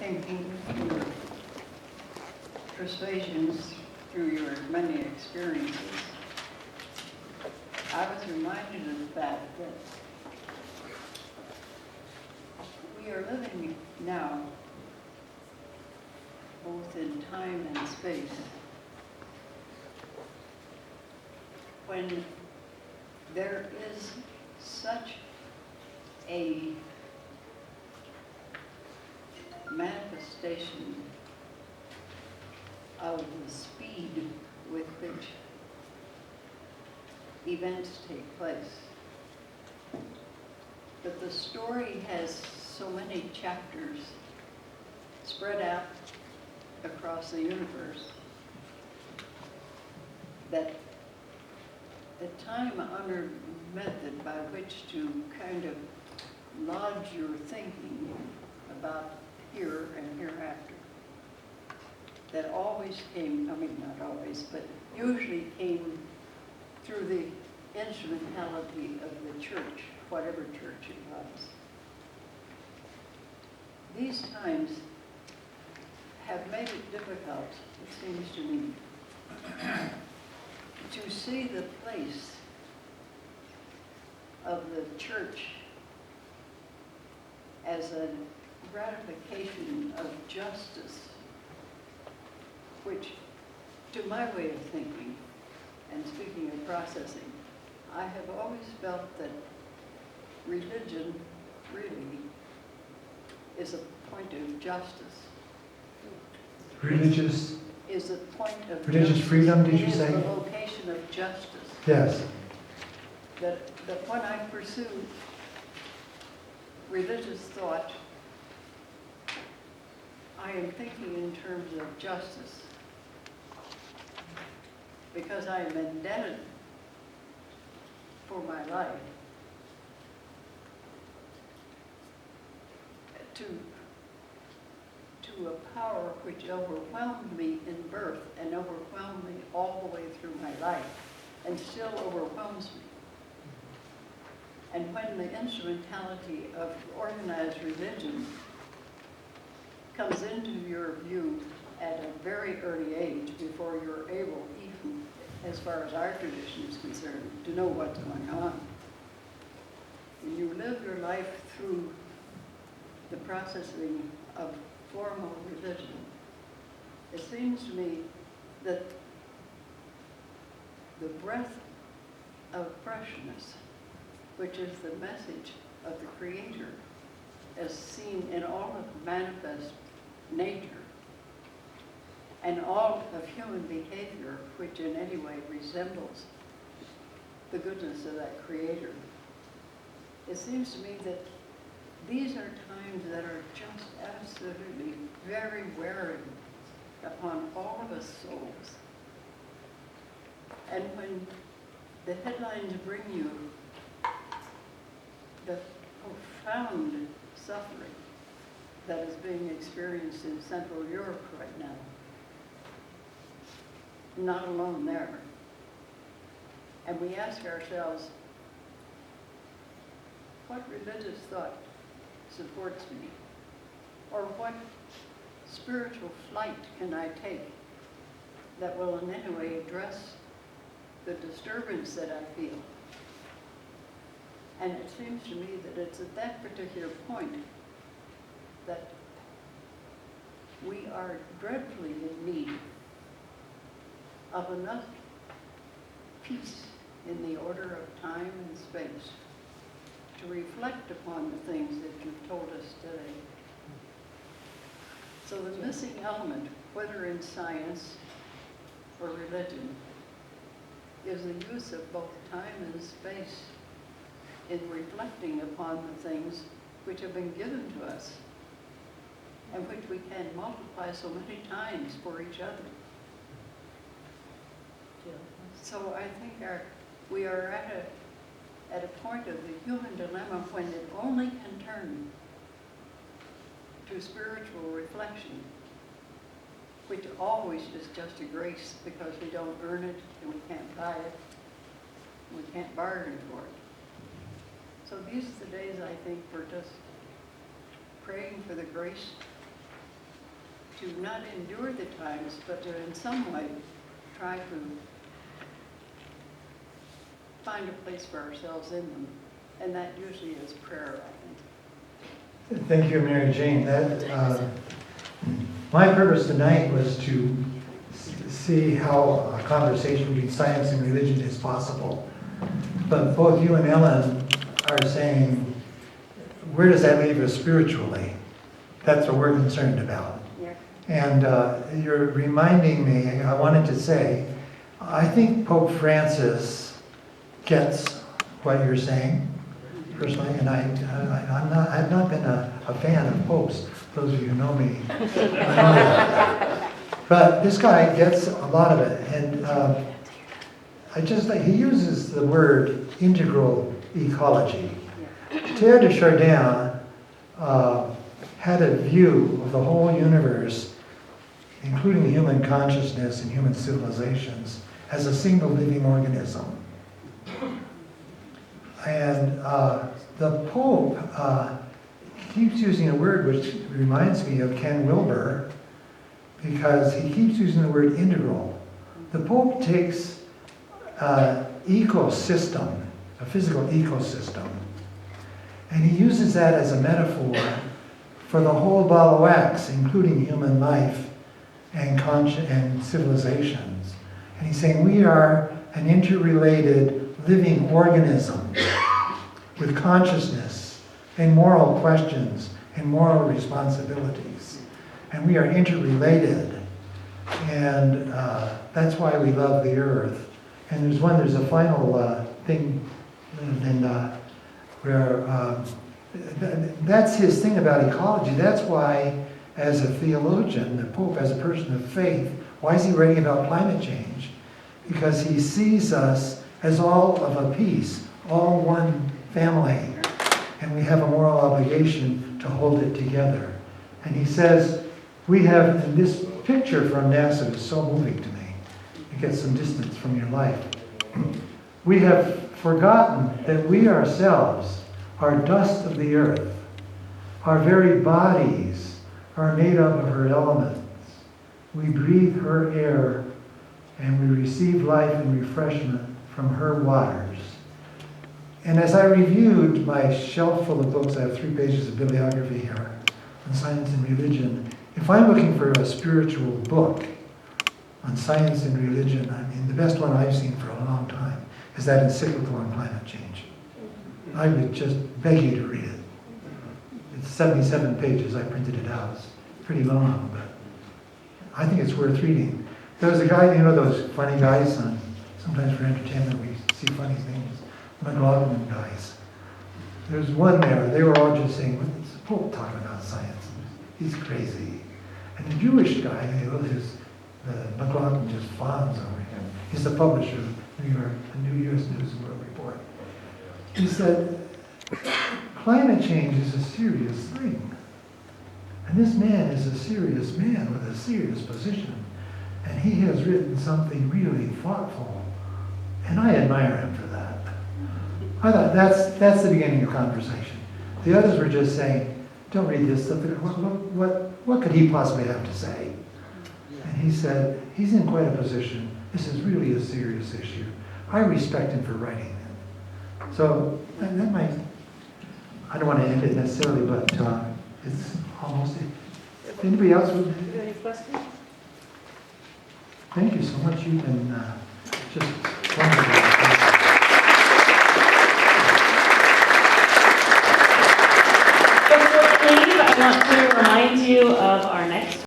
thinking your persuasions through your many experiences, I was reminded of the fact that we are living now both in time and space when there is such a manifestation of the speed with which events take place. But the story has so many chapters spread out across the universe that the time-honored method by which to kind of lodge your thinking about here and hereafter that always came, I mean not always, but usually came through the instrumentality of the church, whatever church it was. These times have made it difficult, it seems to me, to see the place of the church as a gratification of justice, which, to my way of thinking, and speaking of processing, I have always felt that religion really is a point of justice. Religious? Is a point of religious justice. Freedom, did you It is say? the location of justice. Yes. That when I pursue religious thought, I am thinking in terms of justice, because I am indebted for my life to a power which overwhelmed me in birth and overwhelmed me all the way through my life and still overwhelms me. And when the instrumentality of organized religion comes into your view at a very early age, before you're able, even as far as our tradition is concerned, to know what's going on, and you live your life through the processing of formal religion, it seems to me that the breath of freshness, which is the message of the Creator, as seen in all of manifest nature, and all of human behavior which in any way resembles the goodness of that Creator. It seems to me that these are times that are just absolutely very wearing upon all of us souls. And when the headlines bring you the profound suffering that is being experienced in Central Europe right now, not alone there. And we ask ourselves, what religious thought supports me? Or what spiritual flight can I take that will in any way address the disturbance that I feel? And it seems to me that it's at that particular point that we are dreadfully in need of enough peace in the order of time and space to reflect upon the things that you've told us today. So the missing element, whether in science or religion, is the use of both time and space in reflecting upon the things which have been given to us and which we can multiply so many times for each other. So I think we are at a point of the human dilemma when it only can turn to spiritual reflection, which always is just a grace because we don't earn it and we can't buy it, and we can't bargain for it. So these are the days, I think, for just praying for the grace to not endure the times, but to in some way try to find a place for ourselves in them. And that usually is prayer, I think. Thank you, Mary Jane. My purpose tonight was to see how a conversation between science and religion is possible. But both you and Ellen are saying, where does that leave us spiritually? That's what we're concerned about. Yeah. And you're reminding me, I wanted to say, I think Pope Francis gets what you're saying, personally, and I've not been a fan of popes. Those of you who know me, I know that. But this guy gets a lot of it, and he uses the word integral ecology. Teilhard de Chardin had a view of the whole universe, including human consciousness and human civilizations, as a single living organism. And the Pope keeps using a word which reminds me of Ken Wilber, because he keeps using the word integral. The Pope takes ecosystem, a physical ecosystem, and he uses that as a metaphor for the whole ball of wax, including human life and civilizations. And he's saying we are an interrelated living organism with consciousness and moral questions and moral responsibilities. And we are interrelated. And that's why we love the earth. And there's a final thing, Linda, where that's his thing about ecology. That's why, as a theologian, the Pope, as a person of faith, why is he writing about climate change? Because he sees us as all of a piece, all one family, and we have a moral obligation to hold it together. And he says, we have, and this picture from NASA is so moving to me. It gets some distance from your life. We have forgotten that we ourselves are dust of the earth. Our very bodies are made up of her elements. We breathe her air, and we receive life and refreshment from her waters. And as I reviewed my shelf full of books, I have 3 pages of bibliography here on science and religion. If I'm looking for a spiritual book on science and religion, I mean, the best one I've seen for a long time is that encyclical on climate change. I would just beg you to read it. It's 77 pages. I printed it out. It's pretty long, but I think it's worth reading. There was a guy, you know those funny guys on, sometimes for entertainment we see funny things, McLaughlin guys. There's one there, they were all just saying, what's the Pope talking about science? He's crazy. And the Jewish guy, McLaughlin just fawns over him. He's the publisher of the New Year's News and World Report. He said, climate change is a serious thing. And this man is a serious man with a serious position. And he has written something really thoughtful. And I admire him for that. I thought that's the beginning of conversation. The others were just saying, don't read this stuff. What could he possibly have to say? And he said, he's in quite a position. This is really a serious issue. I respect him for writing it. So that might, I don't want to end it necessarily, but it's almost it. Anybody else? Any questions? Thank you so much. You've been just wonderful. Before we leave, I want to remind you of our next